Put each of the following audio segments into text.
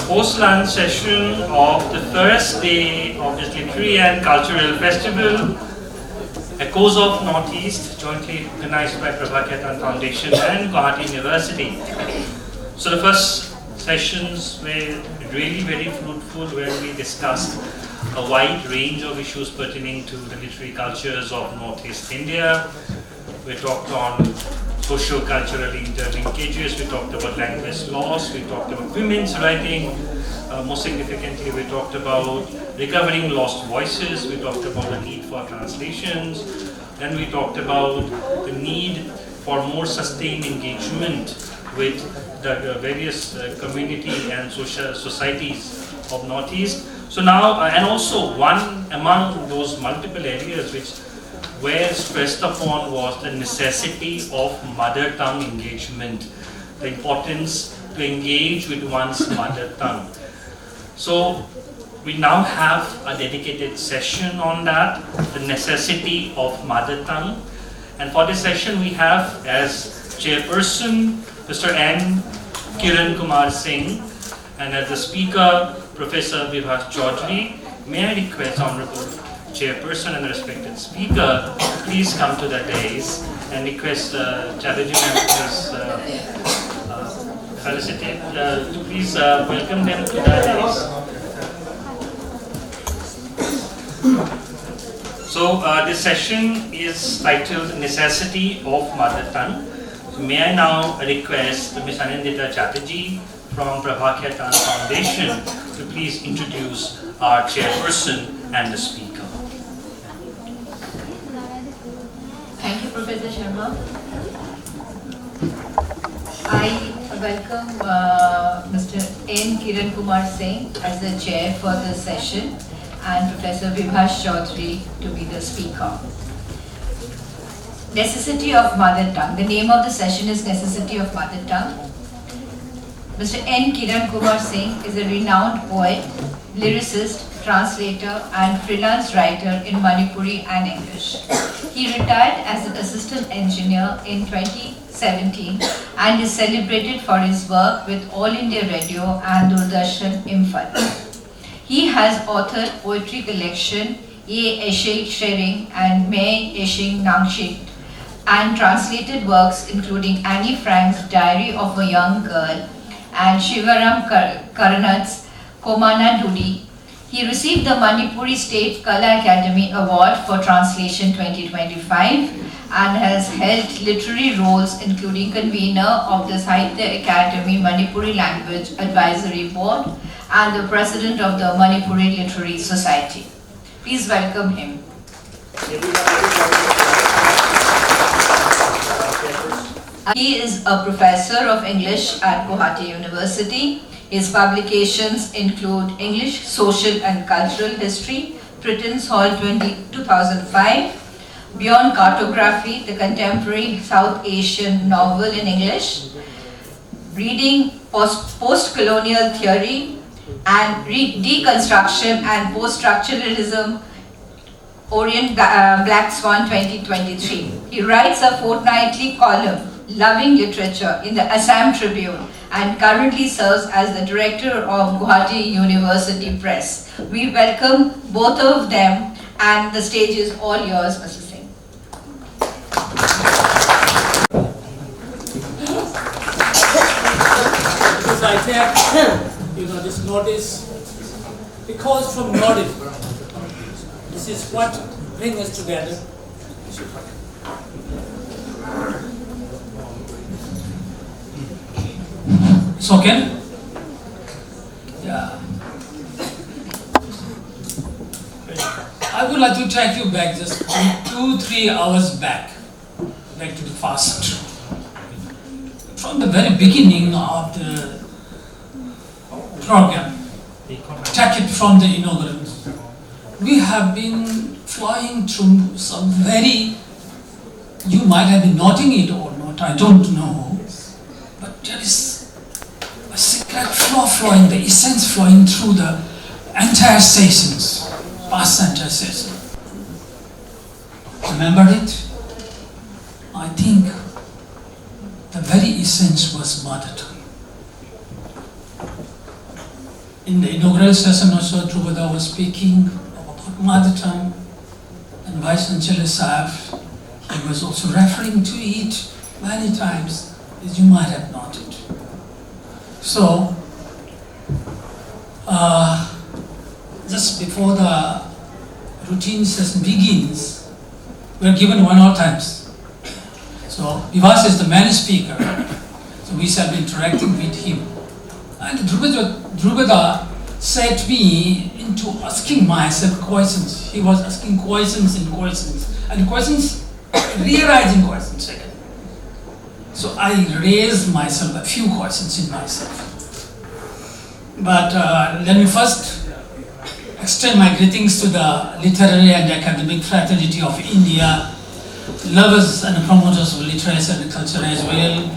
post-lunch session of the first day of this literary and cultural festival, Echoes of Northeast, jointly organized by Prabha Khaitan Foundation and Gauhati University. So the first sessions were really very fruitful, where we discussed a wide range of issues pertaining to the literary cultures of Northeast India. We talked on socio-cultural interlinkages, we talked about language loss, we talked about women's writing, most significantly we talked about recovering lost voices, we talked about the need for translations, then we talked about the need for more sustained engagement with the various community and social societies of Northeast. So now, and also one among those multiple areas which were stressed upon was the necessity of mother tongue engagement, the importance to engage with one's mother tongue. So we now have a dedicated session on that, the necessity of mother tongue. And for this session we have as chairperson Mr. N. Kiran Kumar Singh, and as the speaker Professor Bibhash Choudhury. May I request Honorable Chairperson and the respected speaker to please come to the dais, and request Chatterjee members felicitate to please welcome them to the dais. So this session is titled Necessity of Mother Tongue. So may I now request Ms. Anindita Chatterjee from Prabha Khaitan Foundation to please introduce our chairperson and the speaker. Thank you, Professor Sharma. I welcome Mr. N. Kiran Kumar Singh as the chair for this session, and Professor Bibhash Choudhury to be the speaker. Necessity of Mother Tongue. The name of the session is Necessity of Mother Tongue. Mr. N. Kiran Kumar Singh is a renowned poet, lyricist, translator and freelance writer in Manipuri and English. He retired as an assistant engineer in 2017 and is celebrated for his work with All India Radio and Doordarshan Imphal. He has authored poetry collection Ye Eshe Sharing and Me Eshing Nangshik, and translated works including Annie Frank's Diary of a Young Girl and Shivaram Karanat's Komana Dudi. He received the Manipuri State Kala Academy Award for Translation 2025 and has held literary roles including convener of the Sahitya Academy Manipuri Language Advisory Board and the president of the Manipuri Literary Society. Please welcome him. He is a professor of English at Gauhati University. His publications include English, Social and Cultural History, Britain's Hall 2005, Beyond Cartography, the Contemporary South Asian Novel in English, Reading Post-Colonial Theory, and Deconstruction and Post-Structuralism, Orient Black Swan 2023. He writes a fortnightly column, Loving Literature, in the Assam Tribune, and currently serves as the director of Gauhati University Press. We welcome both of them, and the stage is all yours, Mr. Singh. Because I take, this notice, because from knowledge, this is what brings us together. It's okay? Yeah. I would like to take you back just 2-3 hours back to the past. From the very beginning of the program, take it from the inaugural, we have been flying through some very, you might have been noting it or not, I don't know, but there is a secret flow flowing, the essence flowing through the entire sessions, past entire session. Remember it? I think the very essence was mother tongue. In the inaugural session also, Drupada was speaking about mother tongue, and Vice Chancellor Sahib, he was also referring to it many times, as you might have noted. So, just before the routine session begins, we are given 1 hour times. So, Bibhash is the main speaker, so we shall be interacting with him. And Drupada set me into asking myself questions. He was asking questions and questions, rearising questions again. So I raised myself a few questions in myself. But let me first extend my greetings to the literary and academic fraternity of India, lovers and promoters of literature and culture as well,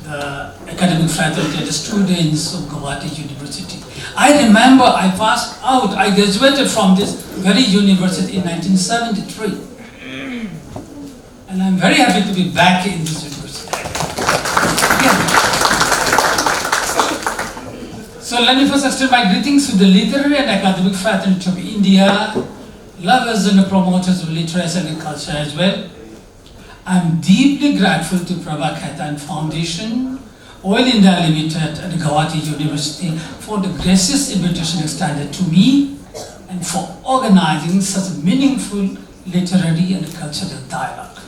the academic fraternity and the students of Gauhati University. I remember I passed out, I graduated from this very university in 1973. And I'm very happy to be back in this university. So let me first extend my greetings to the literary and academic fraternity of India, lovers and promoters of literature and culture as well. I'm deeply grateful to Prabha Khaitan Foundation, Oil India Limited and Gauhati University for the gracious invitation extended to me and for organizing such a meaningful literary and cultural dialogue.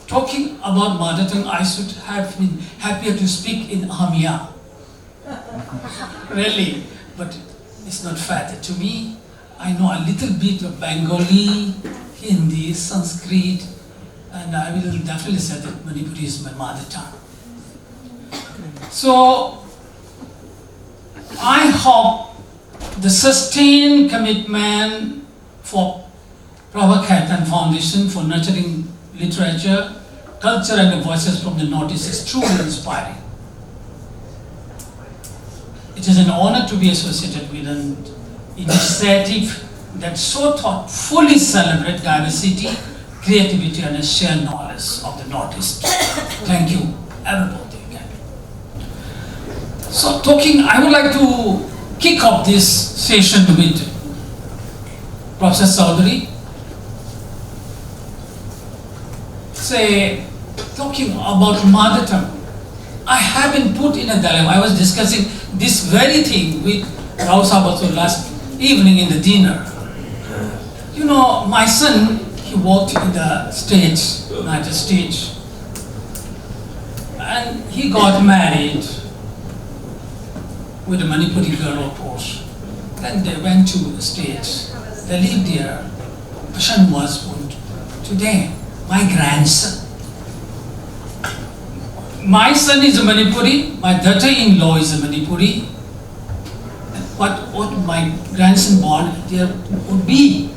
Talking about mother tongue, I should have been happier to speak in Ahmiya. Really, but it's not fair to me. I know a little bit of Bengali, Hindi, Sanskrit, and I will definitely say that Manipuri is my mother tongue. So, I hope the sustained commitment for Prabha Khaitan Foundation for nurturing literature, culture and the voices from the Northeast is truly inspiring. It is an honor to be associated with an initiative that so thoughtfully celebrates diversity, creativity and a shared knowledge of the Northeast. Thank you, everybody again. So I would like to kick off this session with Professor Choudhury. Talking about mother tongue. I have been put in a dilemma. I was discussing this very thing with Rao Sabato last evening in the dinner. You know, my son, he worked in the States, United States, and he got married with a Manipuri girl, of course. Then they went to the States. They lived there. The son was born today. My grandson. My son is a Manipuri, my daughter-in-law is a Manipuri. And what my grandson born there would be,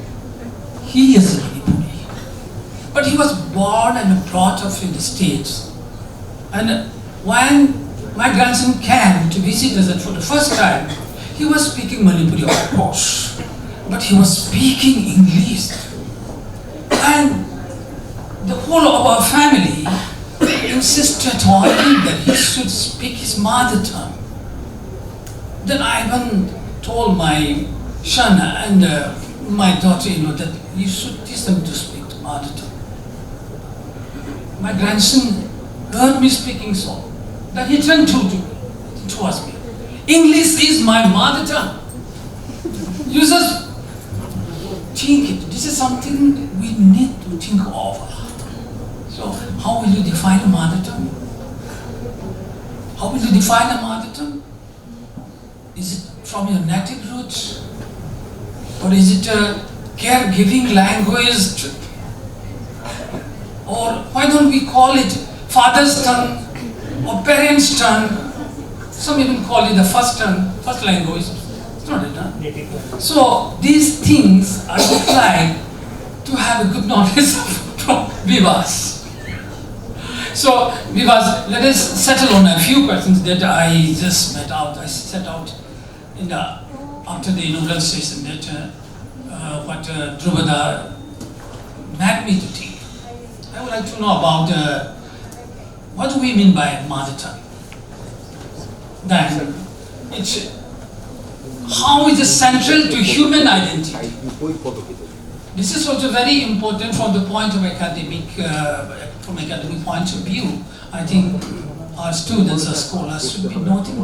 he is a Manipuri. But he was born and brought up in the States. And when my grandson came to visit us for the first time, he was speaking Manipuri, of course, but he was speaking English. And the whole of our family insisted on him that he should speak his mother tongue. Then I even told my son and my daughter-in-law that you should teach them to speak the mother tongue. My grandson heard me speaking so, that he turned towards me. English is my mother tongue. You just think it. This is something we need to think over. So, how will you define a mother tongue? How will you define a mother tongue? Is it from your native roots? Or is it a caregiving language? Or why don't we call it father's tongue or parents' tongue? Some even call it the first tongue, first language. It's not it, huh? So, these things are required to have a good knowledge from Bibhash. So, Bibhash, let us settle on a few questions that I just set out in after the inaugural session that what Drupada made me to think. I would like to know about what do we mean by mother tongue? Then how it is central to human identity. This is also very important from the point of academic point of view. I think our students, our scholars should be noting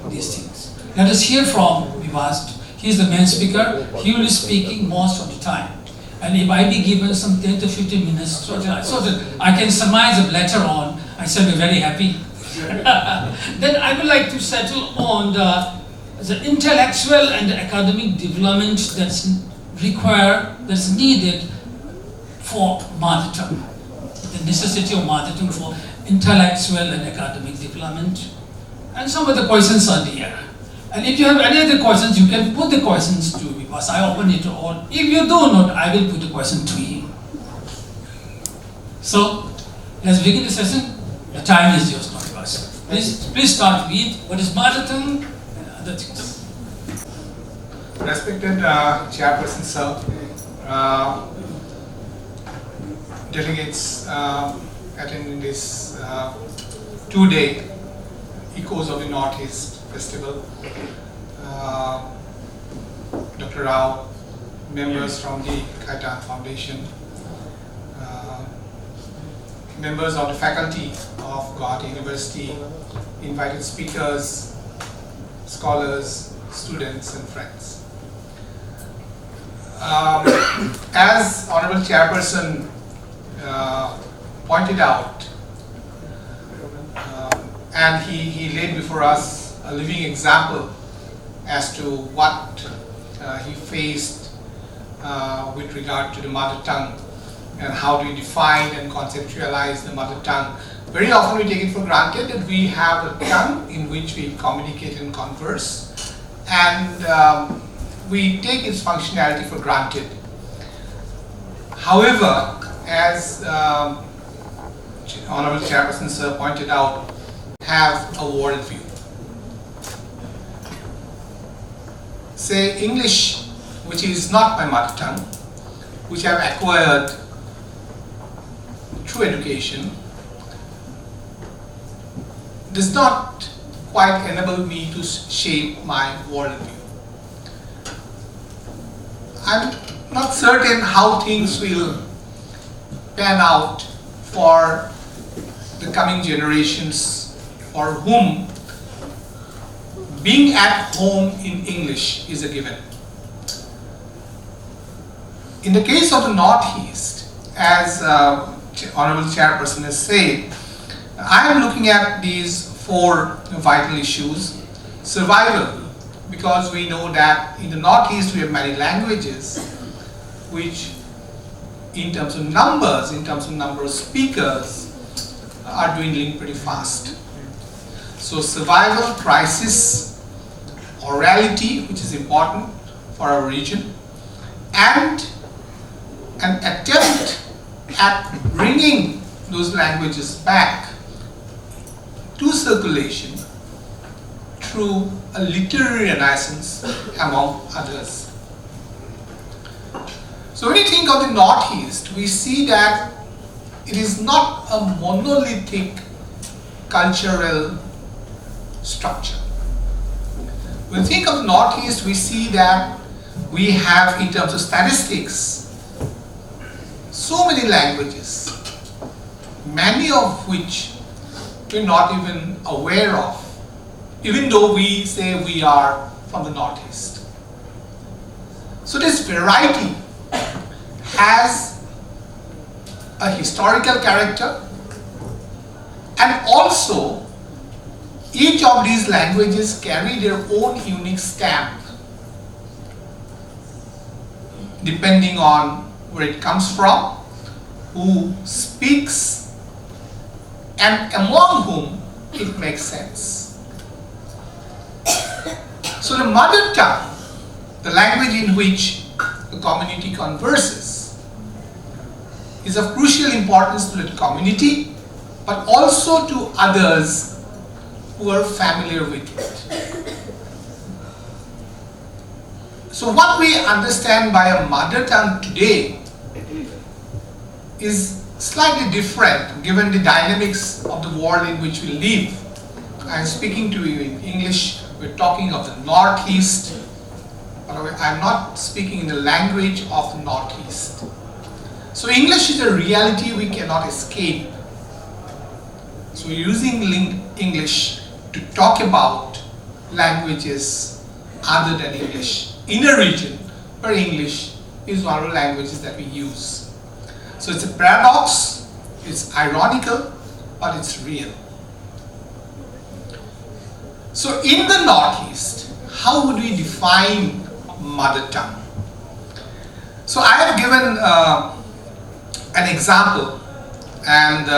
these things. Let us hear from Bibhash. He is the main speaker. He will be speaking most of the time. And if I be given some 10 to 15 minutes so that I can surmise it later on, I shall be very happy. Then I would like to settle on the intellectual and academic development that's needed for mother tongue. The necessity of mother tongue for intellectual and academic development. And some of the questions are there. And if you have any other questions, you can put the questions to me, because I open it to all. If you do not, I will put the question to you. So, let's begin the session. The time is yours, not yours. Please start with what is mother tongue and other things. Respected Chairperson Sir, delegates attending this 2-day Echoes of the Northeast Festival, Dr. Rao, members from the Khaitan Foundation, members of the faculty of Gauhati University, invited speakers, scholars, students and friends. As Honorable Chairperson pointed out, and he laid before us a living example as to what he faced with regard to the mother tongue and how do we define and conceptualize the mother tongue. Very often we take it for granted that we have a tongue in which we communicate and converse, and we take its functionality for granted. However, as Honorable Chairperson Sir pointed out, have a worldview. Say English, which is not my mother tongue, which I have acquired through education, does not quite enable me to shape my worldview. I'm not certain how things will pan out for the coming generations, for whom being at home in English is a given. In the case of the Northeast, as Honorable Chairperson has said, I am looking at these 4 vital issues. Survival, because we know that in the Northeast we have many languages which in terms of numbers, in terms of number of speakers, are dwindling pretty fast. So survival, crisis, orality, which is important for our region, and an attempt at bringing those languages back to circulation through a literary renaissance, among others. So when you think of the Northeast, we see that it is not a monolithic cultural structure. When we think of the Northeast, we see that we have, in terms of statistics, so many languages, many of which we're not even aware of, even though we say we are from the Northeast. So this variety has a historical character, and also each of these languages carry their own unique stamp depending on where it comes from, who speaks, and among whom it makes sense. So the mother tongue, the language in which the community converses, is of crucial importance to the community, but also to others who are familiar with it. So what we understand by a mother tongue today is slightly different given the dynamics of the world in which we live. I am speaking to you in English we're talking of the Northeast, but I'm not speaking in the language of the Northeast. So English is a reality we cannot escape. So we're using English to talk about languages other than English in a region where English is one of the languages that we use. So it's a paradox, it's ironical, but it's real. So in the Northeast, how would we define mother tongue? So I have given an example, and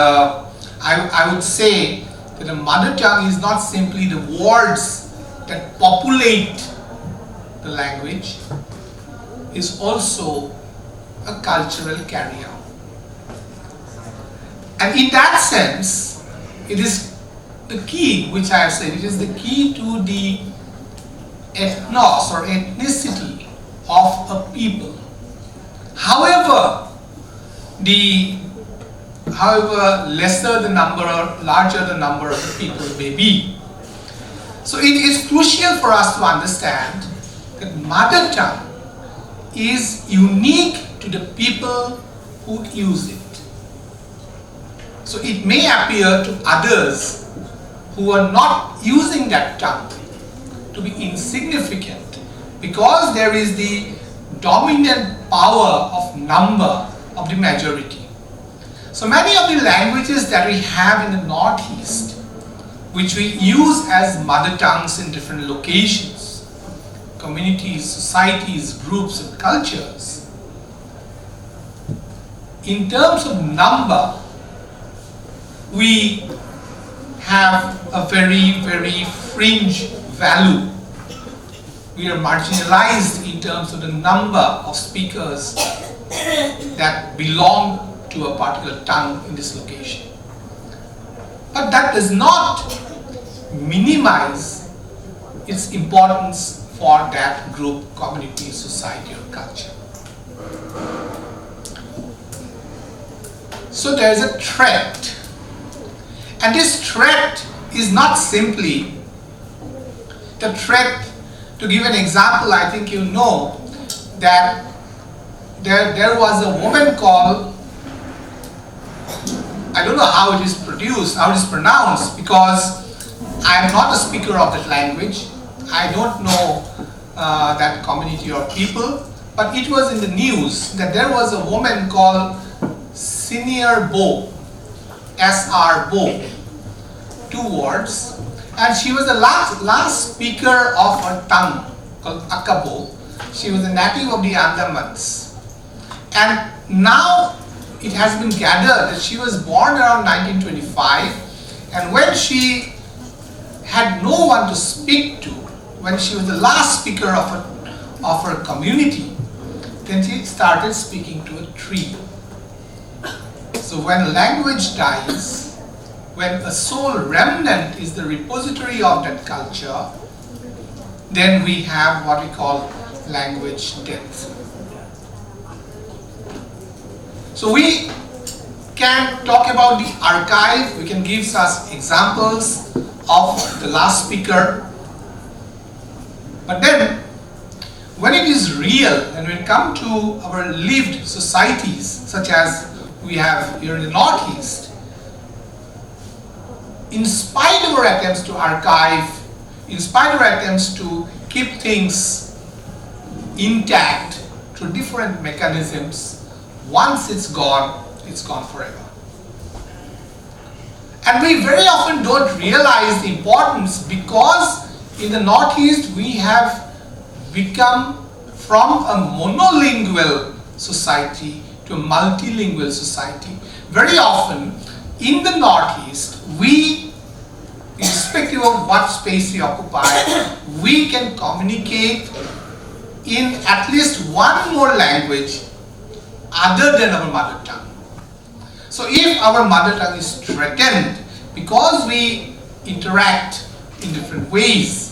I would say that a mother tongue is not simply the words that populate the language, is also a cultural carrier. And in that sense, it is the key, which I have said, it is the key to the ethnos or ethnicity of a people. However lesser the number or larger the number of the people may be. So it is crucial for us to understand that mother tongue is unique to the people who use it. So it may appear to others who are not using that tongue to be insignificant because there is the dominant power of number of the majority. So many of the languages that we have in the Northeast, which we use as mother tongues in different locations, communities, societies, groups and cultures, in terms of number, we have a very, very fringe value. We are marginalized in terms of the number of speakers that belong to a particular tongue in this location. But that does not minimize its importance for that group, community, society or culture. So there is a threat. And this threat is not simply the threat. To give an example, I think you know that there was a woman called, I don't know how it is pronounced, because I am not a speaker of that language. I don't know that community or people, but it was in the news that there was a woman called Senior Bo, S.R. Bo, 2 words, and she was the last speaker of her tongue called Akabo. She was a native of the Andamans, and now it has been gathered that she was born around 1925, and when she had no one to speak to, when she was the last speaker of her community, then she started speaking to a tree. So when language dies, when a sole remnant is the repository of that culture, then we have what we call language death. So we can talk about the archive, we can give us examples of the last speaker. But then, when it is real, and when we come to our lived societies, such as we have here in the Northeast, in spite of our attempts to archive, in spite of our attempts to keep things intact through different mechanisms, once it's gone forever. And we very often don't realize the importance, because in the Northeast we have become from a monolingual society to a multilingual society. Very often in the Northeast, we, irrespective of what space we occupy, we can communicate in at least one more language other than our mother tongue. So if our mother tongue is threatened because we interact in different ways,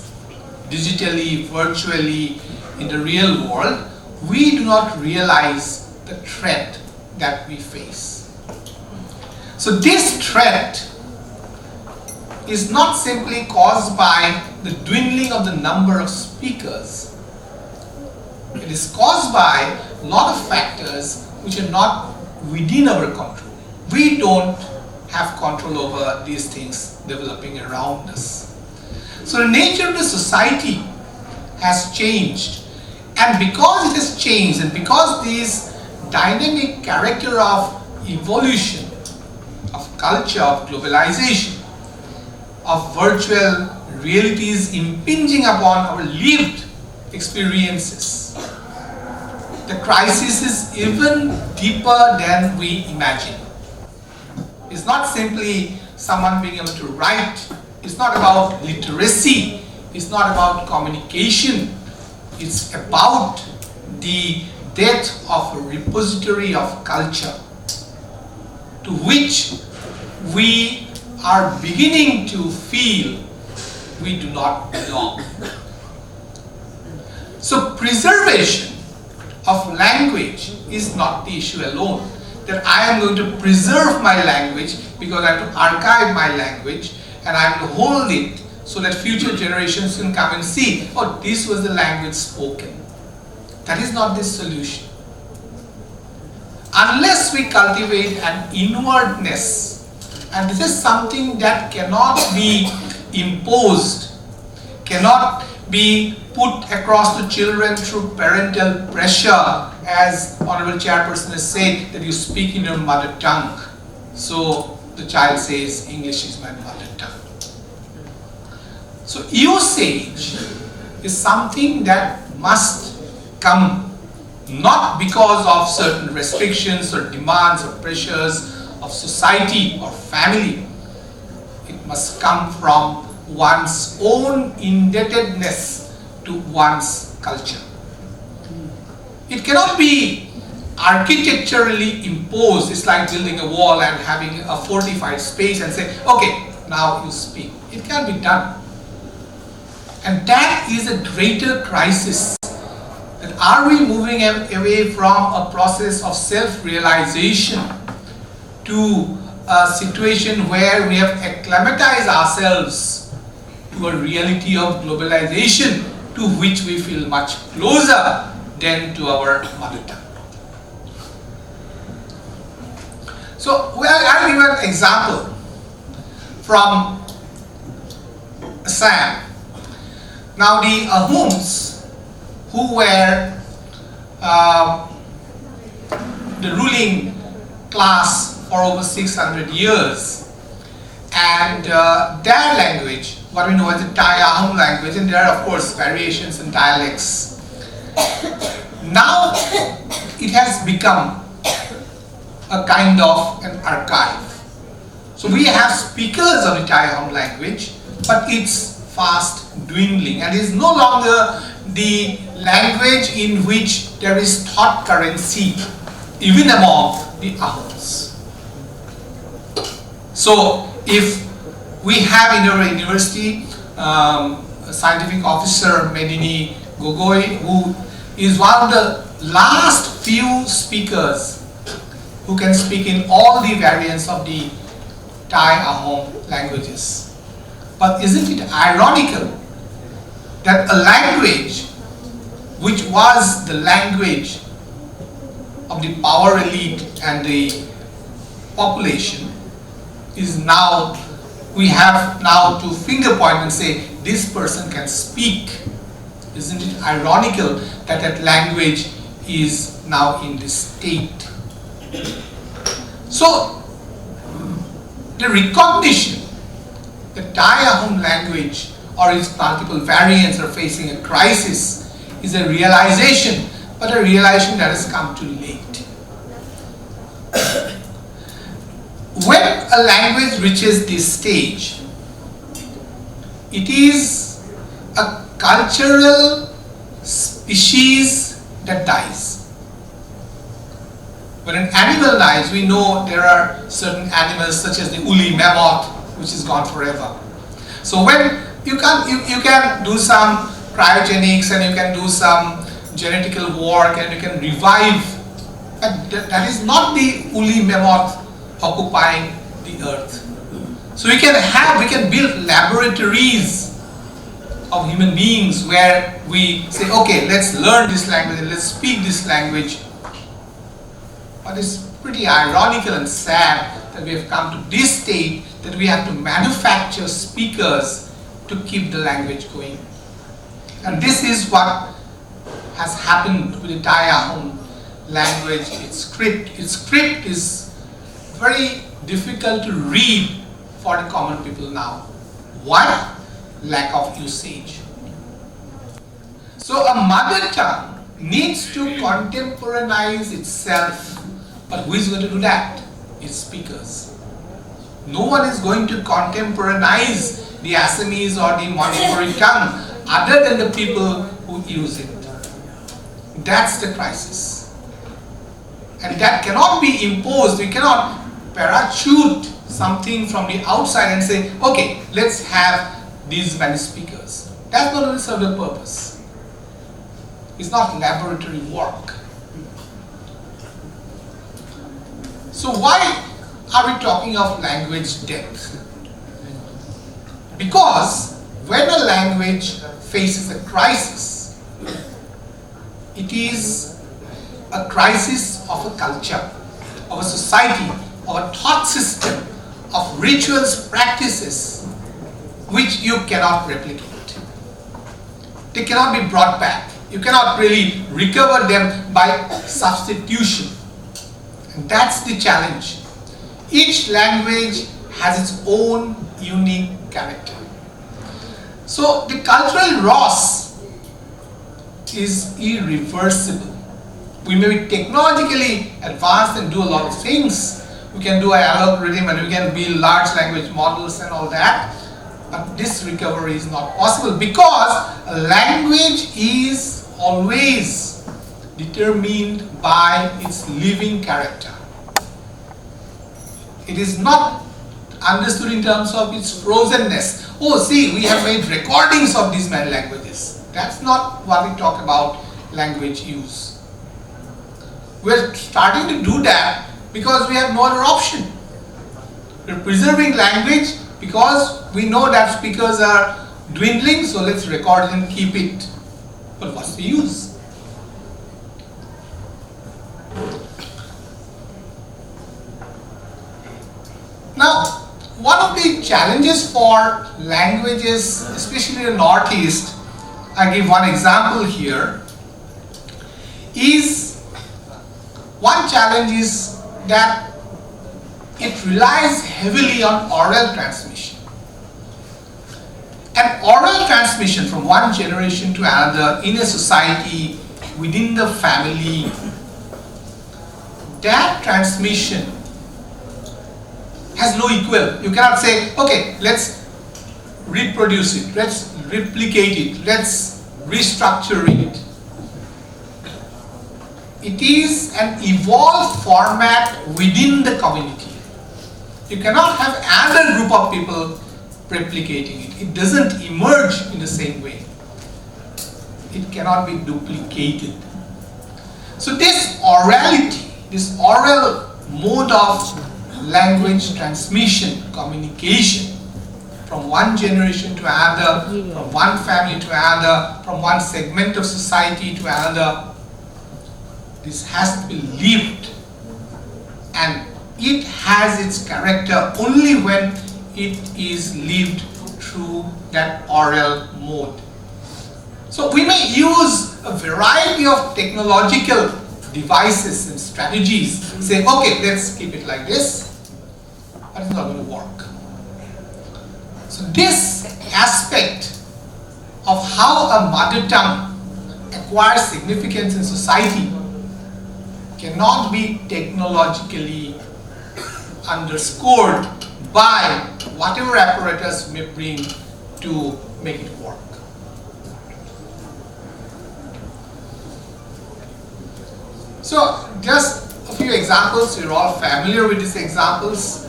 digitally, virtually, in the real world, we do not realize the threat that we face. So this threat is not simply caused by the dwindling of the number of speakers. It is caused by a lot of factors which are not within our control. We don't have control over these things developing around us. So the nature of the society has changed, and because it has changed and because this dynamic character of evolution, of culture, of globalization, of virtual realities impinging upon our lived experiences, the crisis is even deeper than we imagine. It's not simply someone being able to write, it's not about literacy, it's not about communication, it's about the death of a repository of culture to which we are beginning to feel we do not belong. So preservation of language is not the issue alone. That I am going to preserve my language because I have to archive my language and I have to hold it so that future generations can come and see, oh, this was the language spoken. That is not the solution. Unless we cultivate an inwardness, and this is something that cannot be imposed, cannot be put across to children through parental pressure, as Honorable Chairperson has said, that you speak in your mother tongue. So the child says, English is my mother tongue. So usage is something that must come not because of certain restrictions or demands or pressures of society or family. It must come from one's own indebtedness to one's culture. It cannot be architecturally imposed. It's like building a wall and having a fortified space and say, okay, now you speak. It can't be done. And that is a greater crisis. That are we moving away from a process of self-realization to a situation where we have acclimatized ourselves to a reality of globalization to which we feel much closer than to our mother tongue. So I'll give an example from Assam. Now the Ahoms, who were the ruling class for over 600 years, and their language, what we know as the Thai Ahom language, and there are of course variations and dialects. Now it has become a kind of an archive. So we have speakers of the Thai Ahom language, but it's fast dwindling and is no longer the language in which there is thought currency even among the Ahoms. So if we have in our university a scientific officer, Medini Gogoi, who is one of the last few speakers who can speak in all the variants of the Thai Ahom languages. But isn't it ironical that a language which was the language of the power elite and the population is now, we have now to finger point and say this person can speak. Isn't it ironical that that language is now in this state? So the recognition that Thai Ahom language or its multiple variants are facing a crisis is a realization, but a realization that has come too late. When a language reaches this stage, it is a cultural species that dies. When an animal dies, we know there are certain animals such as the woolly mammoth, which is gone forever. So when you can do some cryogenics and you can do some genetical work and you can revive, but that is not the woolly mammoth occupying the earth. So we can build laboratories of human beings where we say, okay, let's learn this language and let's speak this language. But it's pretty ironical and sad that we have come to this state that we have to manufacture speakers to keep the language going. And this is what has happened with the Dayahom language. Its script is very difficult to read for the common people now. Why? Lack of usage. So a mother tongue needs to contemporanize itself, but who is going to do that? Its speakers. No one is going to contemporanize the Assamese or the Manipuri tongue other than the people who use it. That's the crisis. And that cannot be imposed. We cannot parachute something from the outside and say, okay, let's have these many speakers. That's not going to serve the purpose. It's not laboratory work. So why are we talking of language depth? Because when a language faces a crisis, it is a crisis of a culture, of a society, of a thought system, of rituals, practices, which you cannot replicate. They cannot be brought back. You cannot really recover them by substitution. And that's the challenge. Each language has its own unique character. So the cultural loss is irreversible. We may be technologically advanced and do a lot of things. We can do an algorithm and we can build large language models and all that. But this recovery is not possible because a language is always determined by its living character. It is not understood in terms of its frozenness. Oh, see, we have made recordings of these many languages. That's not what we talk about language use. We're starting to do that because we have no other option. We're preserving language because we know that speakers are dwindling, so let's record it and keep it. But what's the use? Now, one of the challenges for languages, especially in the Northeast, I give one example here, is one challenge is that it relies heavily on oral transmission. And oral transmission from one generation to another in a society, within the family, that transmission has no equal. You cannot say, okay, let's reproduce it, let's replicate it, let's restructure it. It is an evolved format within the community. You cannot have another group of people replicating it. It doesn't emerge in the same way. It cannot be duplicated. So this orality, this oral mode of language transmission, communication from one generation to another, from one family to another, from one segment of society to another, this has to be lived, and it has its character only when it is lived through that oral mode. So we may use a variety of technological devices and strategies, say, okay, let's keep it like this, but it's not going to work. So this aspect of how a mother tongue acquires significance in society cannot be technologically underscored by whatever apparatus may bring to make it work. So just a few examples, you're all familiar with these examples.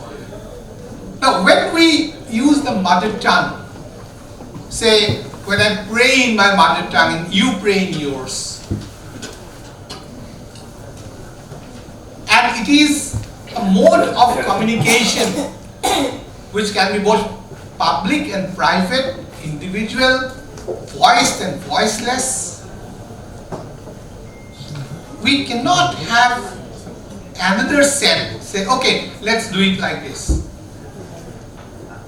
Now when we use the mother tongue, say when I pray in my mother tongue and you pray in yours, and it is a mode of communication which can be both public and private, individual voiced and voiceless. We cannot have another set say, okay, let's do it like this.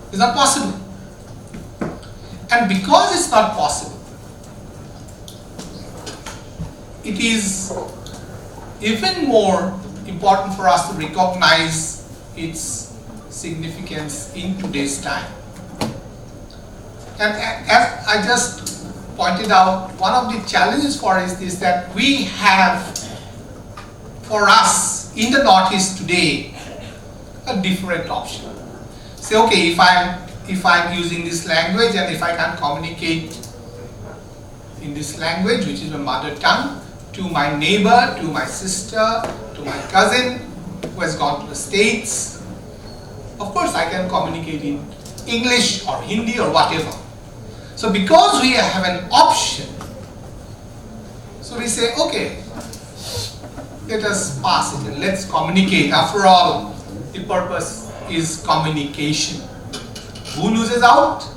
It's not possible. And because it's not possible, it is even more important for us to recognize its significance in today's time. And as I just pointed out, one of the challenges for us is that we have, for us in the Northeast today, a different option. Say, okay, if I'm using this language and if I can communicate in this language, which is my mother tongue, to my neighbor, to my sister, to my cousin who has gone to the States, of course I can communicate in English or Hindi or whatever. So because we have an option, so we say, okay, let us pass it and let's communicate. After all, the purpose is communication. Who loses out?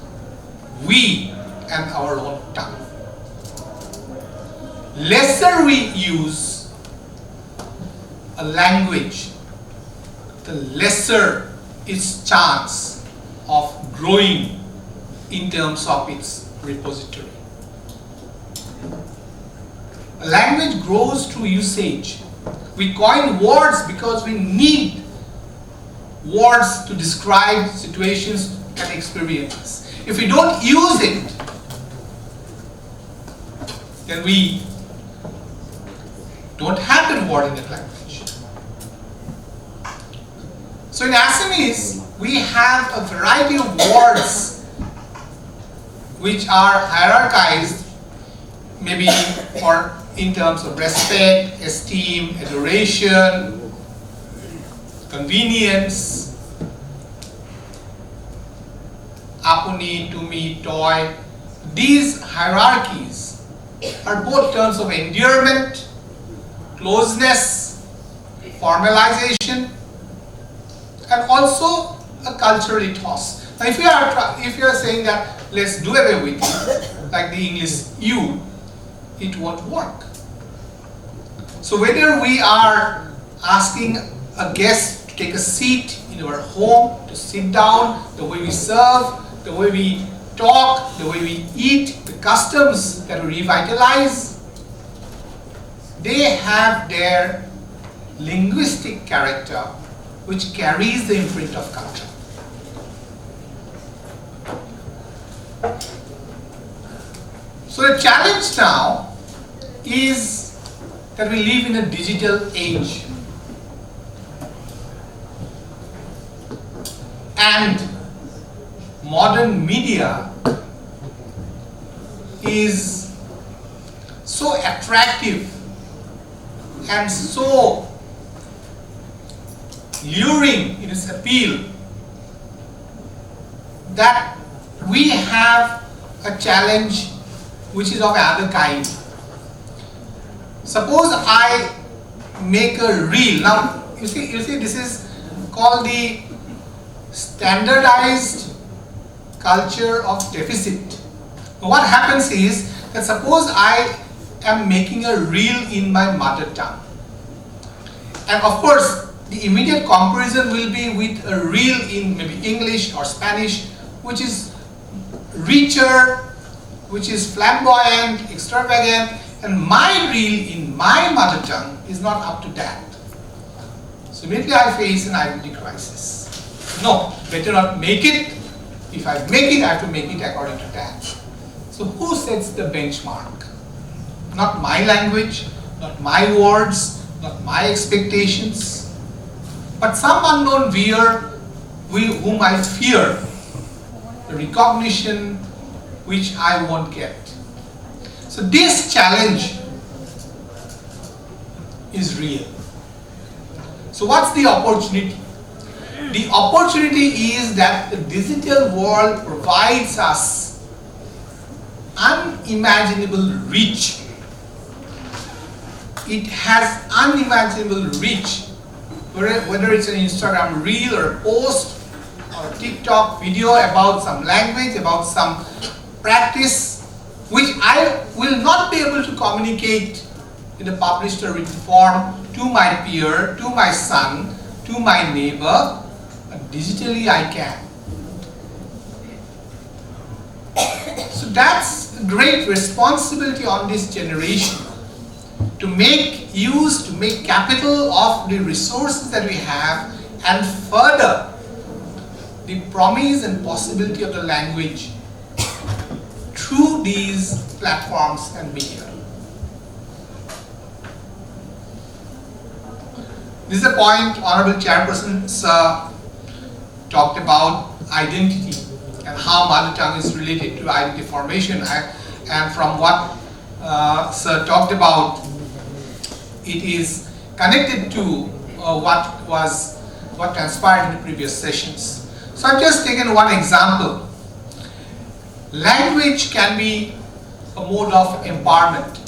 We and our own tongue. Lesser we use a language, the lesser its chance of growing in terms of its repository. A language grows through usage. We coin words because we need words to describe situations and experiences. If we don't use it, then we don't have that word in that language. So in Assamese, we have a variety of words which are hierarchized, maybe for in terms of respect, esteem, adoration, convenience, apuni, tumi, toy. These hierarchies are both terms of endearment, closeness, formalization, and also a cultural ethos. Now, if you are saying that let's do away with it, like the English you, it won't work. So whether we are asking a guest to take a seat in our home, to sit down, the way we serve, the way we talk, the way we eat, the customs that we revitalize, they have their linguistic character which carries the imprint of culture. So the challenge now is that we live in a digital age. And modern media is so attractive and so luring in its appeal that we have a challenge which is of another kind. Suppose I make a reel. Now you see this is called the standardized culture of deficit. What happens is that suppose I am making a reel in my mother tongue, and of course the immediate comparison will be with a reel in maybe English or Spanish, which is richer, which is flamboyant, extravagant, and my reel in my mother tongue is not up to that. So immediately I face an identity crisis. No, better not make it. If I make it, I have to make it according to that. So who sets the benchmark? Not my language, not my words, not my expectations, but some unknown viewer whom I fear, the recognition which I won't get. So this challenge is real. So what's the opportunity? The opportunity is that the digital world provides us unimaginable reach. It has unimaginable reach, whether it's an Instagram reel or a post or a TikTok video about some language, about some practice, which I will not be able to communicate in a published or written form to my peer, to my son, to my neighbor, but digitally I can. So that's a great responsibility on this generation to make use, to make capital of the resources that we have and further the promise and possibility of the language through these platforms and media. This is a point Honorable Chairperson Sir talked about identity and how mother tongue is related to identity formation. And from what Sir talked about, it is connected to what transpired in the previous sessions. So I've just taken one example. Language can be a mode of empowerment,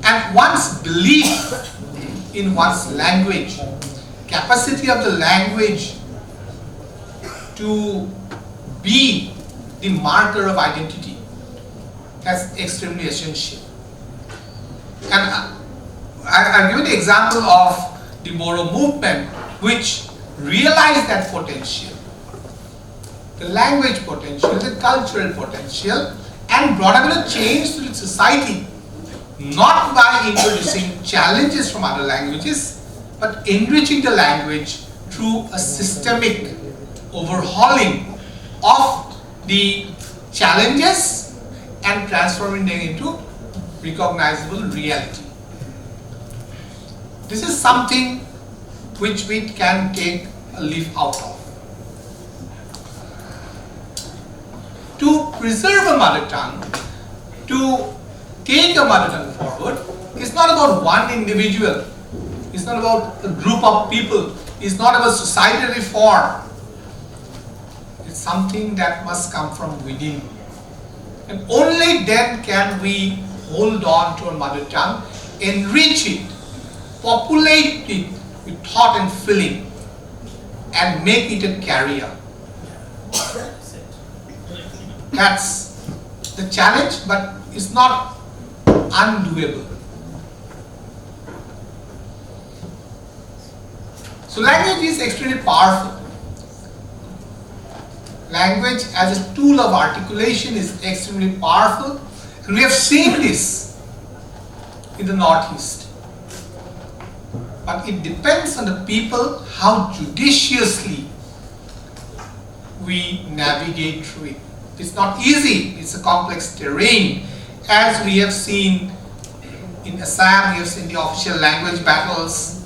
and one's belief in one's language, capacity of the language to be the marker of identity, that's extremely essential. And I'll give you the example of the Moro movement, which realized that potential, the language potential, the cultural potential, and brought about a change to the society, not by introducing challenges from other languages, but enriching the language through a systemic overhauling of the challenges and transforming them into recognizable reality. This is something which we can take a leaf out of. To preserve a mother tongue, to take a mother tongue forward, it's not about one individual, it's not about a group of people, it's not about societal reform. It's something that must come from within. And only then can we hold on to our mother tongue, enrich it, populate it with thought and feeling, and make it a carrier. That's the challenge, but it's not undoable. So language is extremely powerful. Language as a tool of articulation is extremely powerful, and we have seen this in the Northeast. But it depends on the people how judiciously we navigate through it. It's not easy, it's a complex terrain. As we have seen in Assam, we have seen the official language battles,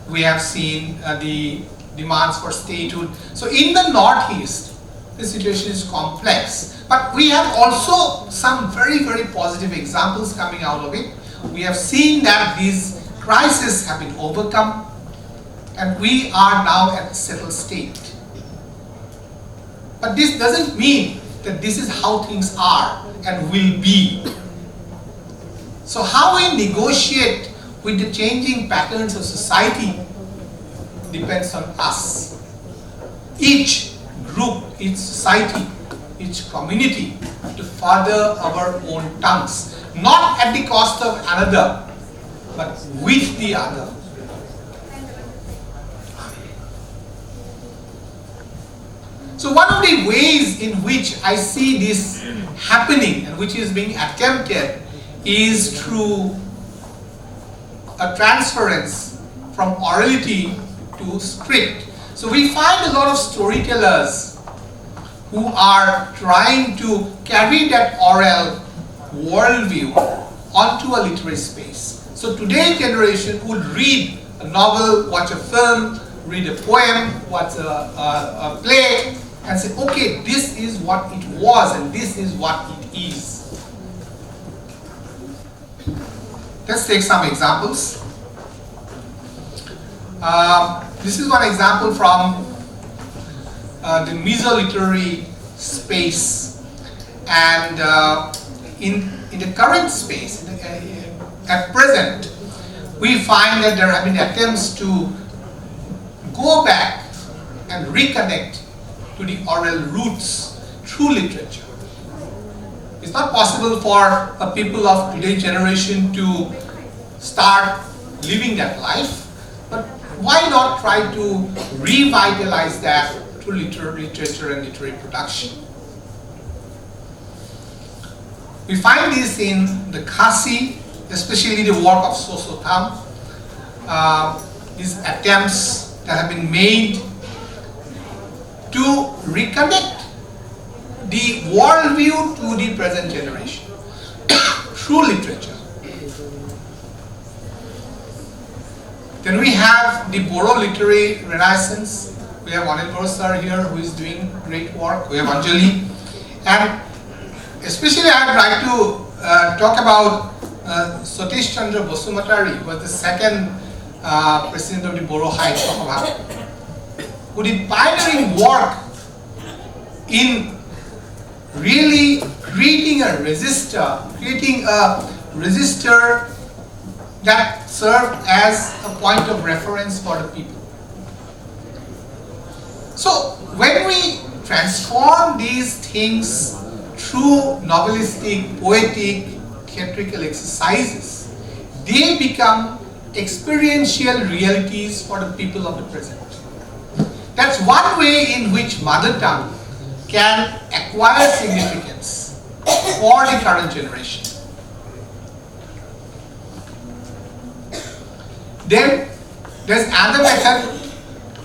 we have seen the demands for statehood. So in the Northeast, the situation is complex. But we have also some very, very positive examples coming out of it. We have seen that these crises have been overcome, and we are now at a settled state. But this doesn't mean that this is how things are and will be. So how we negotiate with the changing patterns of society depends on us. Each group, each society, each community to further our own tongues, not at the cost of another, but with the other. So one of the ways in which I see this happening and which is being attempted is through a transference from orality to script. So we find a lot of storytellers who are trying to carry that oral worldview onto a literary space. So today's generation would read a novel, watch a film, read a poem, watch a play, and say, okay, this is what it was and this is what it is. Let's take some examples. This is one example from the meso-literary space, and in the current space, at present, we find that there have been attempts to go back and reconnect to the oral roots through literature. It's not possible for a people of today's generation to start living that life, but why not try to revitalize that through literature and literary production? We find this in the Khasi, especially the work of Sosotam, these attempts that have been made to reconnect the worldview to the present generation through literature. Then we have the Boro literary renaissance. We have Anil Boro sir here who is doing great work. We have Anjali. And especially I would like to talk about Satish Chandra Bosumatari, who was the second president of the Boro High Sabha, who did pioneering work in really creating a register that served as a point of reference for the people. So when we transform these things through novelistic, poetic, theatrical exercises, they become experiential realities for the people of the present. That's one way in which mother tongue can acquire significance for the current generation. Then there's another method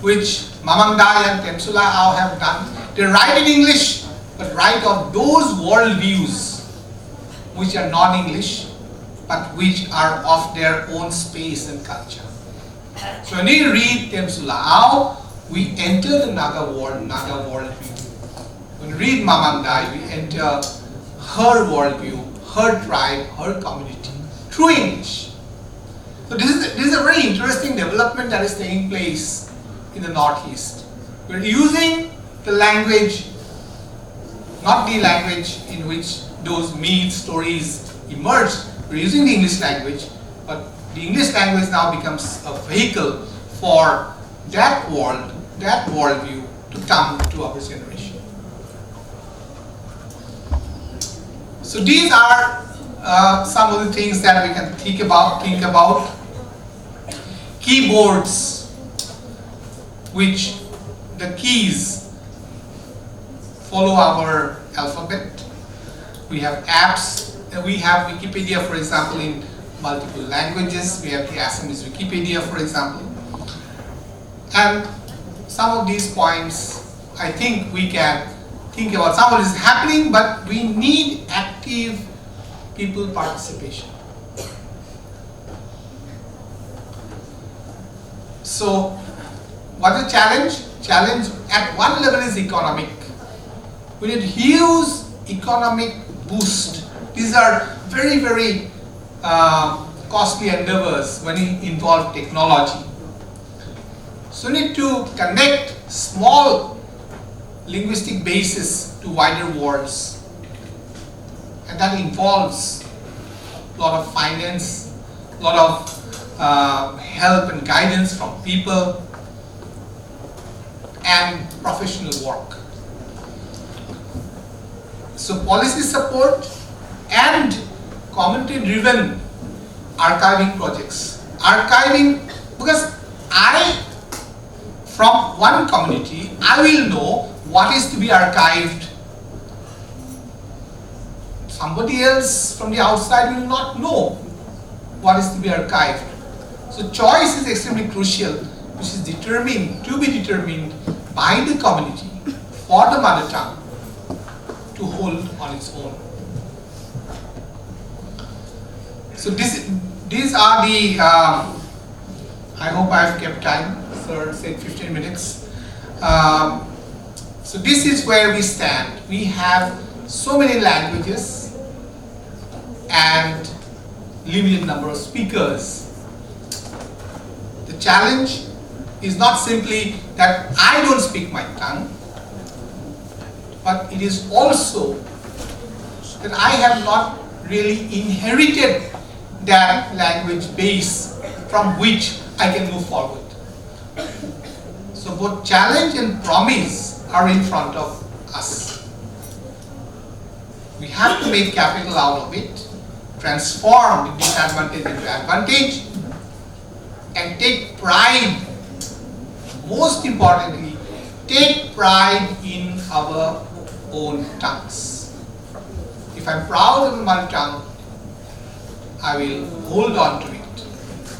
which Mamang Dai and Temsula Ao have done. They write in English, but write of those worldviews which are non-English, but which are of their own space and culture. So when we read Temsula Ao, we enter the Naga worldview. When we read Mamang Dai, we enter her worldview, her tribe, her community through English. So this is a very interesting development that is taking place in the Northeast. We're using the language, not the language in which those myths, stories emerged. We're using the English language, but the English language now becomes a vehicle for that worldview to come to our generation. So these are some of the things that we can think about. Keyboards, which the keys follow our alphabet. We have apps. We have Wikipedia, for example, in multiple languages. We have the Assamese Wikipedia, for example. And some of these points, I think we can think about. Some of this is happening, but we need active people participation. So, what's the challenge? Challenge at one level is economic. We need huge economic boost. These are very, very costly endeavors when it involves technology. So we need to connect small linguistic bases to wider worlds. And that involves a lot of finance, a lot of help and guidance from people, and professional work. So policy support and community-driven archiving projects. Archiving, because from one community, I will know what is to be archived. Somebody else from the outside will not know what is to be archived. So choice is extremely crucial, which is to be determined by the community for the mother tongue to hold on its own. So these are the, I hope I have kept time, sir said 15 minutes. So this is where we stand. We have so many languages and limited number of speakers. The challenge is not simply that I don't speak my tongue, but it is also that I have not really inherited that language base from which I can move forward. So both challenge and promise are in front of us. We have to make capital out of it, transform the disadvantage into advantage, and take pride, most importantly, take pride in our own tongues. If I'm proud of my tongue, I will hold on to it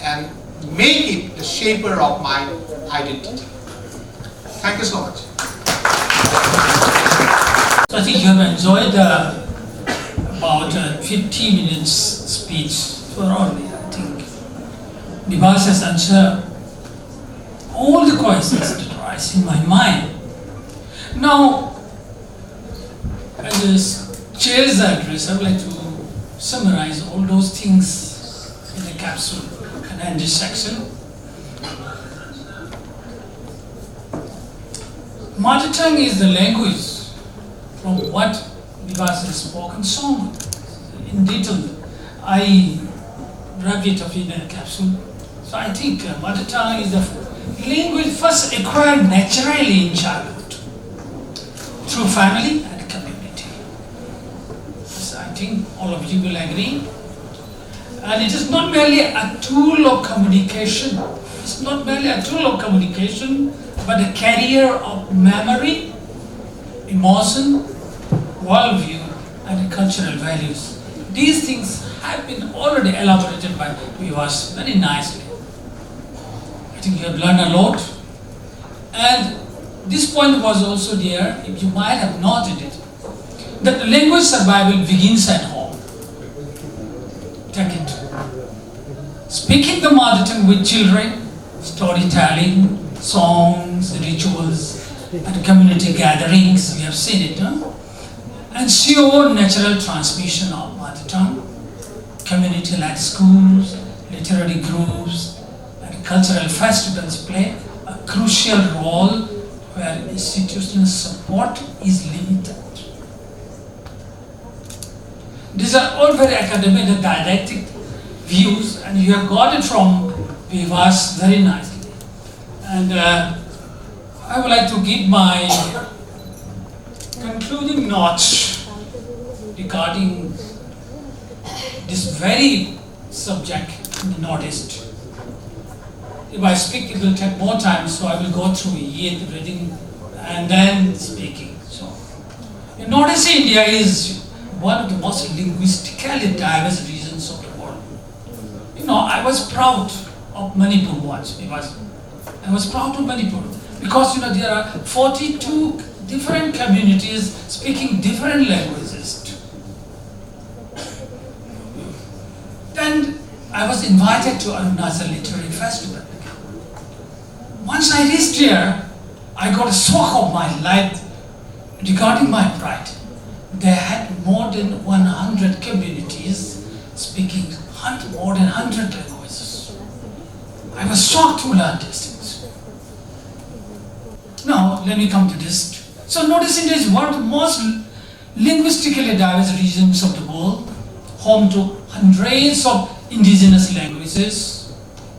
and make it the shaper of my identity. Thank you so much. So I think you have enjoyed about 50 minutes speech thoroughly. I think Bibhash has answered all the questions that arise in my mind. Now, as this chair's address, I would like to summarize all those things in the capsule and end this section. Mother tongue is the language from what Bibhash has spoken so much in detail. I wrapped it up in a capsule. So I think mother tongue is the language first acquired naturally in childhood through family and community. So I think all of you will agree. And it is not merely a tool of communication. It's not merely a tool of communication, but a carrier of memory, emotion, worldview, and cultural values. These things have been already elaborated by Bibhash very nicely. I think you have learned a lot. And this point was also there, if you might have noted it, that language survival begins at home. Take it. Speaking the mother tongue with children, storytelling, songs, rituals, and community gatherings, we have seen it, ensure natural transmission of mother tongue. Community-led schools, literary groups, and cultural festivals play a crucial role where institutional support is limited. These are all very academic and didactic views, and you have got it from Bibhash very nicely. And I would like to give my concluding notes regarding this very subject in the Northeast. If I speak, it will take more time, so I will go through it, reading and then speaking. So, in Northeast India is one of the most linguistically diverse regions of the world. You know, I was proud of Manipur once, because I was proud of Manipur because, you know, there are 42 different communities speaking different languages. Then I was invited to Arunachal Literary Festival. Once I reached here, I got a shock of my life regarding my pride. They had more than 100 communities speaking more than 100 languages. I was shocked to learn these things. Now, let me come to this. So, Northeast India is one of the most linguistically diverse regions of the world, home to hundreds of indigenous languages,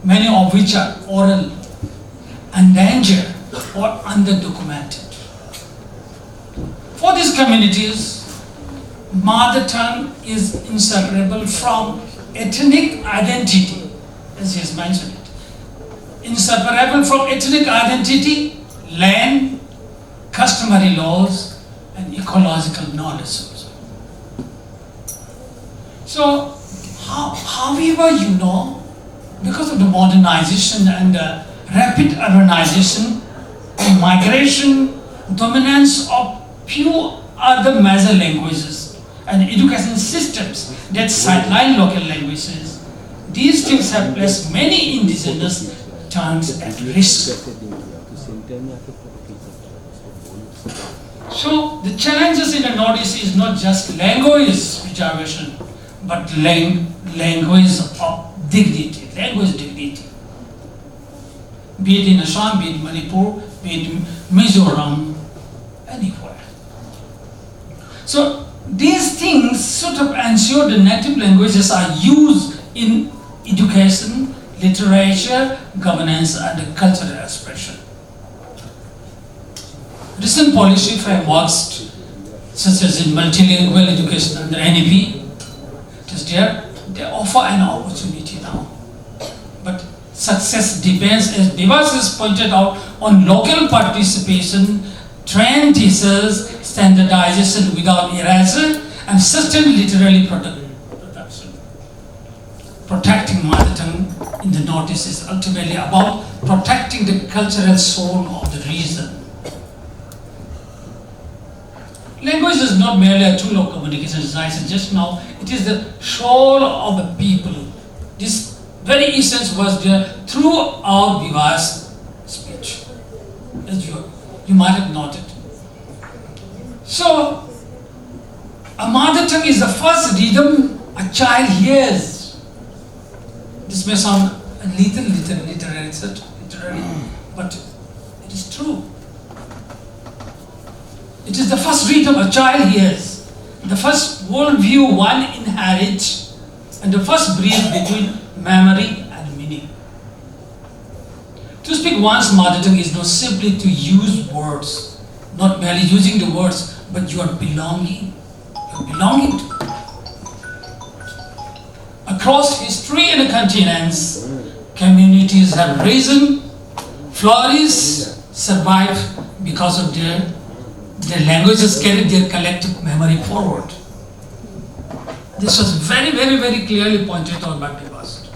many of which are oral, endangered, or underdocumented. For these communities, mother tongue is inseparable from ethnic identity, as he has mentioned it. Inseparable from ethnic identity, land, customary laws, and ecological knowledge also. So, however, you know, because of the modernization and the rapid urbanization, migration, dominance of few other major languages, and education systems that sideline local languages, these things have placed many indigenous tongues at risk. So the challenges in the Northeast is not just language preservation, but language of dignity, language dignity. Be it in Assam, be it in Manipur, be it in Mizoram, anywhere. So these things sort of ensure the native languages are used in education, literature, governance, and cultural expression. Recent policy frameworks such as in multilingual education under NEP, it is there, they offer an opportunity now. But success depends, as Bibhash has pointed out, on local participation, trained teachers, standardization without erasure, and certain literary production. Protecting mother tongue in the Northeast is ultimately about protecting the cultural soul of the region. Language is not merely a tool of communication, as I said just now, it is the soul of the people. This very essence was there throughout Bibhash's speech, as you might have noted. So, a mother tongue is the first rhythm a child hears. This may sound a little literary, but it is true. It is the first rhythm a child hears, the first worldview one inherits, and the first bridge between memory and meaning. To speak one's mother tongue is not simply to use words, not merely using the words, but you are belonging. You are belonging to. Across history and continents, communities have risen, flourished, survived because of their languages carried their collective memory forward. This was very clearly pointed out by Bibhash.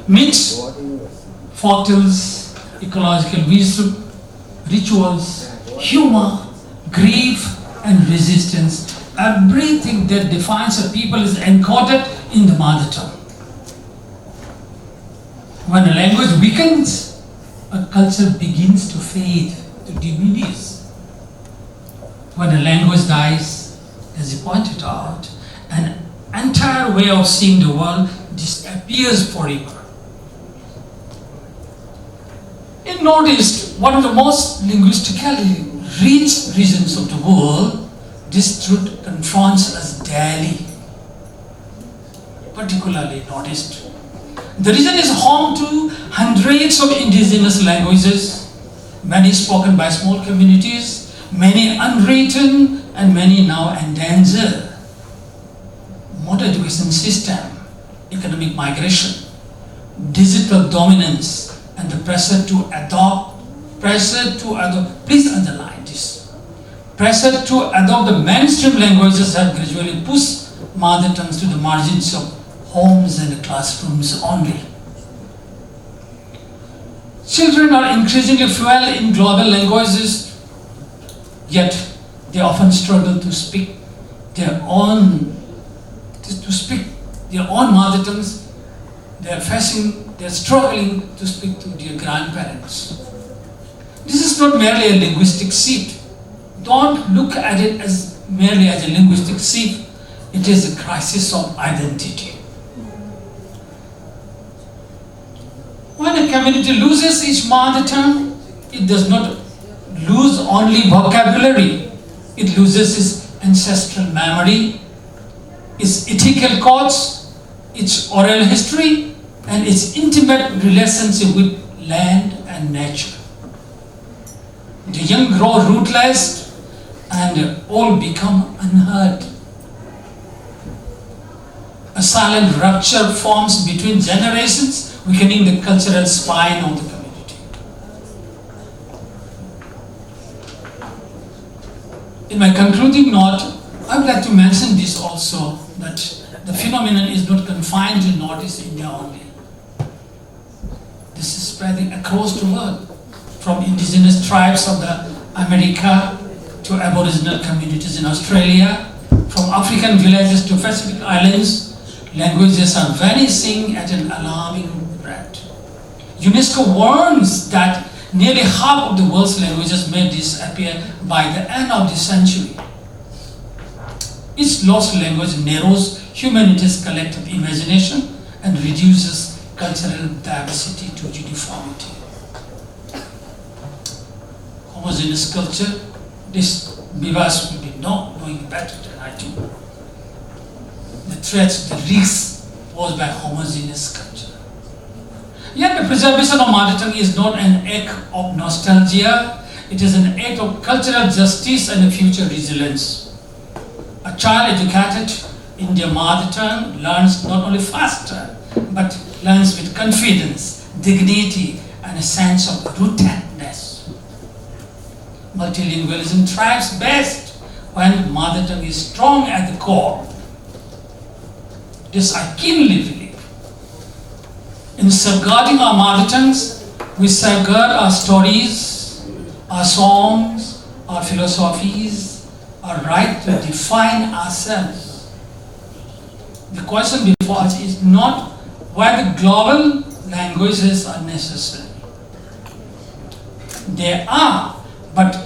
Myths, folktales, ecological wisdom, rituals, humor, grief, and resistance. Everything that defines a people is encoded in the mother tongue. When a language weakens, a culture begins to fade, to diminish. When a language dies, as he pointed out, an entire way of seeing the world disappears forever. In Northeast, one of the most linguistically rich regions of the world, this truth confronts us daily, particularly Northeast. The region is home to hundreds of indigenous languages, many spoken by small communities, many unwritten, and many now endangered. Modern education system, economic migration, digital dominance, and the pressure to adopt, please underline this. Pressure to adopt the mainstream languages have gradually pushed mother tongues to the margins of homes and classrooms only. Children are increasingly fluent in global languages, yet they often struggle to speak their own mother tongues. They are struggling to speak to their grandparents. This is not merely a linguistic shift. Don't look at it as merely as a linguistic shift. It is a crisis of identity. When a community loses its mother tongue, it does not lose only vocabulary. It loses its ancestral memory, its ethical codes, its oral history, and its intimate relationship with land and nature. The young grow rootless, and all become unheard. A silent rupture forms between generations, weakening the cultural spine of the community. In my concluding note, I would like to mention this also, that the phenomenon is not confined to Northeast India only. This is spreading across the world, from indigenous tribes of the America to Aboriginal communities in Australia, from African villages to Pacific Islands. Languages are vanishing at an alarming rate. UNESCO warns that nearly half of the world's languages may disappear by the end of the century. Each lost language narrows humanity's collective imagination and reduces cultural diversity to uniformity. Homogeneous culture, this Bibhash will be knowing better than I do. The threats, the risks posed by homogeneous culture. Yet the preservation of mother tongue is not an act of nostalgia, It is an act of cultural justice and a future resilience. A child educated in their mother tongue learns not only faster, but learns with confidence, dignity, and a sense of rootedness. Multilingualism thrives best when mother tongue is strong at the core. This I keenly believe. In safeguarding our mother tongues, we safeguard our stories, our songs, our philosophies, our right to define ourselves. The question before us is not whether global languages are necessary. They are, but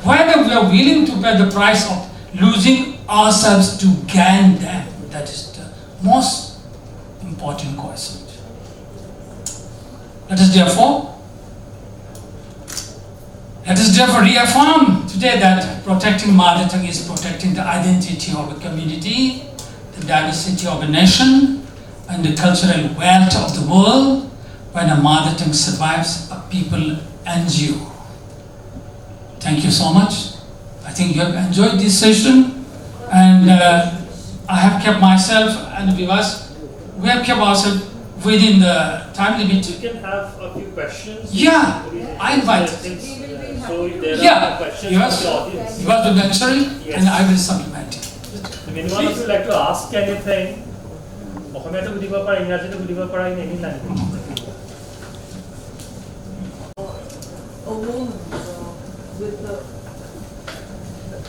whether we are willing to pay the price of losing ourselves to gain them, that is the most important question. Let us therefore reaffirm today that protecting mother tongue is protecting the identity of a community, the diversity of a nation, and the cultural wealth of the world. When a mother tongue survives, a people endure. Thank you so much. I think you have enjoyed this session, and I have kept myself and Bibhash, we have kept ourselves within the time limit. You can have a few questions. Yeah, I invite. So if there Yeah, are questions yes, from the audience. you have to mention it, Yes. and I will supplement it. If anyone of you like to ask anything, অসমীয়াতে সুধিব পাৰে, ইংৰাজীতে সুধিব পাৰে, in any language.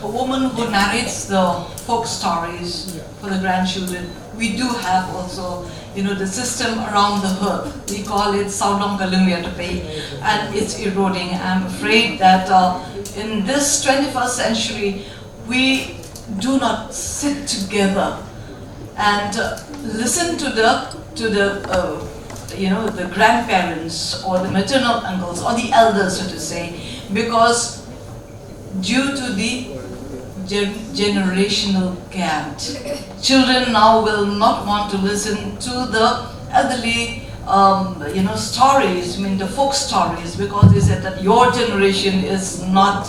A woman who narrates the folk stories for the grandchildren. We do have also, the system around the hearth. We call it Saudong Kalumyatape, and it's eroding. I'm afraid that in this 21st century, we do not sit together and listen to the grandparents or the maternal uncles or the elders, so to say, because due to the generational gap, children now will not want to listen to the elderly, stories, the folk stories, because they said that your generation is not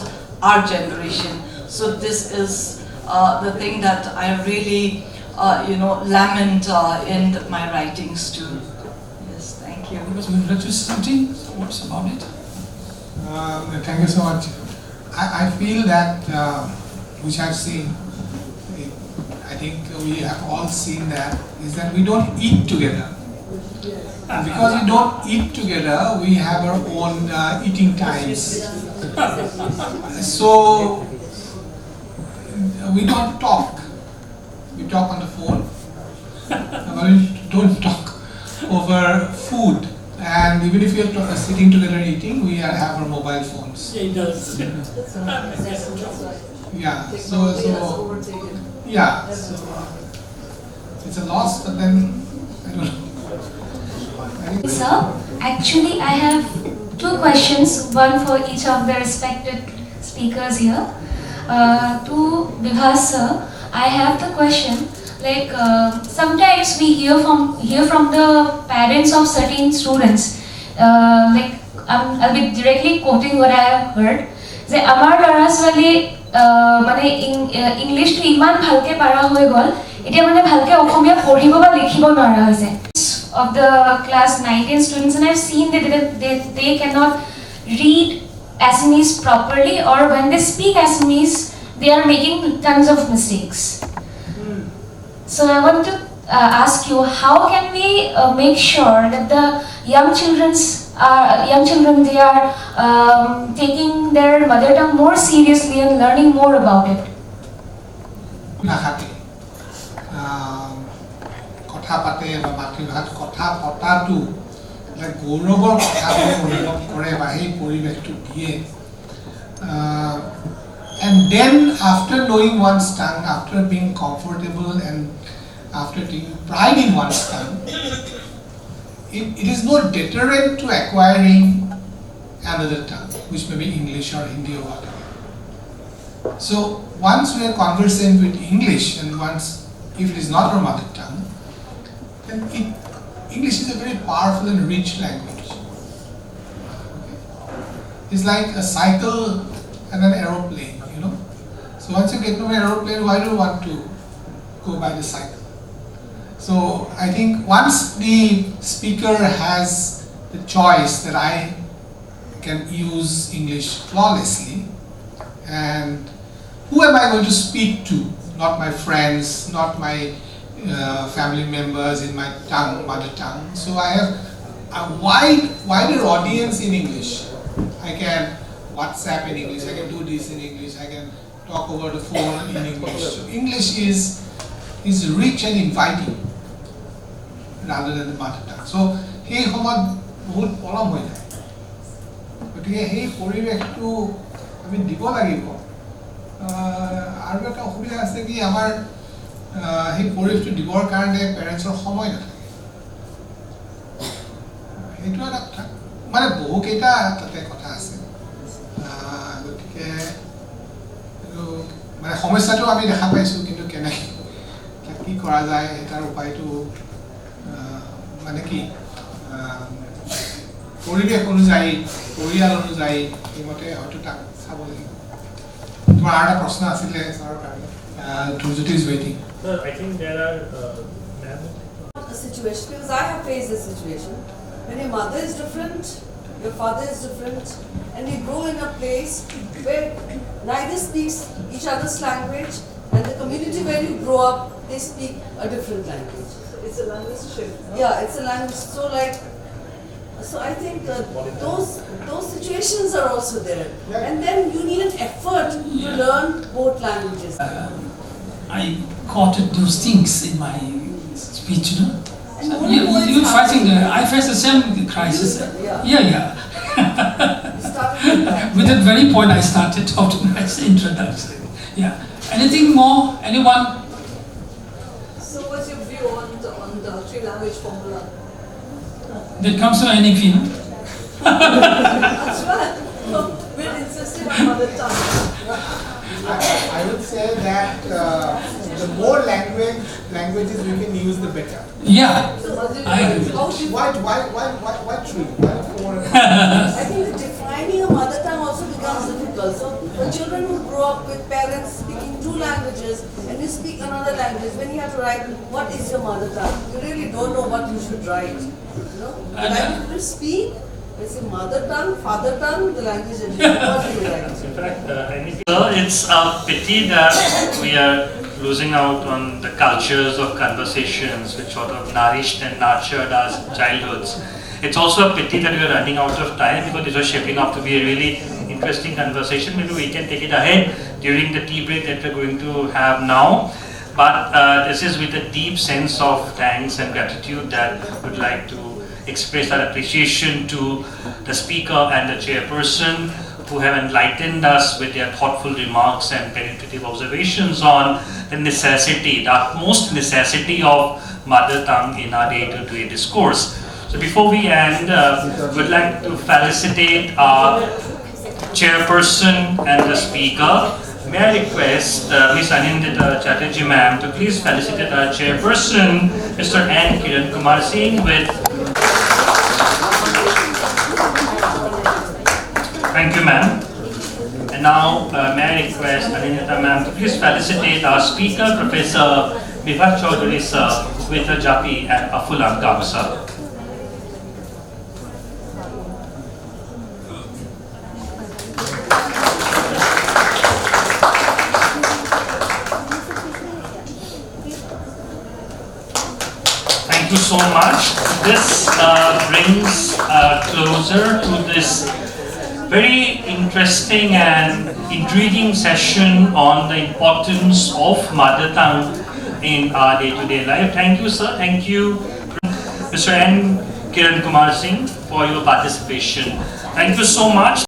our generation. So this is the thing that I really, lament in my writings too. Yes, thank you. Because we would like to say something. What's about it? Thank you so much. I feel that, which I've seen, I think we have all seen that, is that we don't eat together. And because we don't eat together, we have our own eating times. So, we don't talk. We talk on the phone. But we don't talk over food. And even if we are sitting together eating, we have our mobile phones. Yeah, it does. Yeah, so it's a loss, but then I don't know. Sir, actually I have two questions, one for each of the respected speakers here. To Bibhash sir, I have the question, like sometimes we hear from the parents of certain students, like I'll be directly quoting what I have heard, যে আমাৰ ল'ৰা ছোৱালী মানে ইংলিছটো ইমান ভালকে পাৰা হৈ গ'ল, এতিয়া মানে ভালকে অসমীয়া পঢ়িব বা লিখিব নোৱাৰা হৈছে. Of the class 9-10 students, and I've seen that they cannot read Assamese properly, or when they speak Assamese, they are making tons of mistakes. So I want to ask you, how can we make sure that the young children they are taking their mother tongue more seriously and learning more about it? কথা পাতে বা মাতৃভাষাত কথা পতাটো গৌৰৱৰ কথা অনুভৱ কৰে বা সেই পৰিৱেশটো দিয়ে. And then after knowing one's tongue, after being comfortable and after taking pride in one's tongue, it is no deterrent to acquiring another tongue, which may be English or Hindi or whatever. So once we are conversant with English, and once, if it is not our mother tongue, then English is a very powerful and rich language. is like a cycle and an aeroplane, you know. So once you get to an aeroplane, why do you want to go by the cycle? So I think once the speaker has the choice that I can use English flawlessly, and who am I going to speak to? Not my friends, not my family members in my tongue, mother tongue. So I have a wider audience in English. I can WhatsApp in English, I can do this in English, I can talk over the phone in English. So English is rich and inviting rather than the mother tongue. So সেই সময়ত বহুত পলম হৈ যায়, গতিকে সেই পৰিৱেশটো আমি দিব লাগিব। আৰু এটা অসুবিধা আছে কি আমাৰ সেই পৰিৱেশটো দিবৰ কাৰণে পেৰেণ্টছৰ সময় নাথাকে, সেইটো এটা কথা, মানে বহুকেইটা তাতে কথা আছে। গতিকে মানে সমস্যাটো আমি দেখা পাইছোঁ, কিন্তু কেনেকৈ কি কৰা যায় তাৰ উপায়টো মানে কি পৰিৱেশ অনুযায়ী, পৰিয়াল অনুযায়ী সেইমতে হয়তো তাক চাব লাগিব। তোমাৰ আৰু এটা প্ৰশ্ন আছিলে ছাৰৰ কাৰণে, Dhrujuti is waiting. Sir, I think there are a situation, because I have faced this situation, when your mother is different, your father is different, and you grow in a place where neither speaks each other's language, and the community where you grow up, they speak a different language. It's a language shift. Yeah, it's a language. So I think those situations are also there, and then you need an effort to learn both languages. I quoted those things in my speech, you know. You're fighting, I face the same crisis. Yeah. With that very point, I started talking my introduction. Yeah. Anything more? Anyone? So what's your view on the three-language formula? That comes to NEP, no? That's right. We're insisting on mother tongue. I would say that the more languages we can use, the better. Yeah, I agree. Why three? Why four? I think defining a mother tongue also becomes difficult. So for children who grow up with parents speaking two languages and you speak another language, when you have to write, what is your mother tongue? You really don't know what you should write. You know, the language you speak, it's a mother tongue, father tongue, the language that you write. in fact, It's a pity that we are losing out on the cultures of conversations which sort of nourished and nurtured our childhoods. It's also a pity that we are running out of time, because this was shaping up to be a really interesting conversation. Maybe we can take it ahead during the tea break that we're going to have now. But this is with a deep sense of thanks and gratitude that we'd like to express our appreciation to the speaker and the chairperson, who have enlightened us with their thoughtful remarks and penetrative observations on the necessity, the utmost necessity of mother tongue in our day-to-day discourse. So before we end, we'd like to felicitate our chairperson and the speaker. May I request Ms. Anindita Chatterjee ma'am to please felicitate our chairperson, Mr. N. Kiran Kumar Singh, with. Thank you, ma'am. And now, may I request Anindita ma'am to please felicitate our speaker, Professor Bibhash Choudhury sir, with a Japi and a Fulangam sir. Thank you so much. This brings closer to this very interesting and intriguing session on the importance of mother tongue in our day-to-day life. Thank you, sir. Thank you, Mr. N. Kiran Kumar Singh, for your participation. Thank you so much.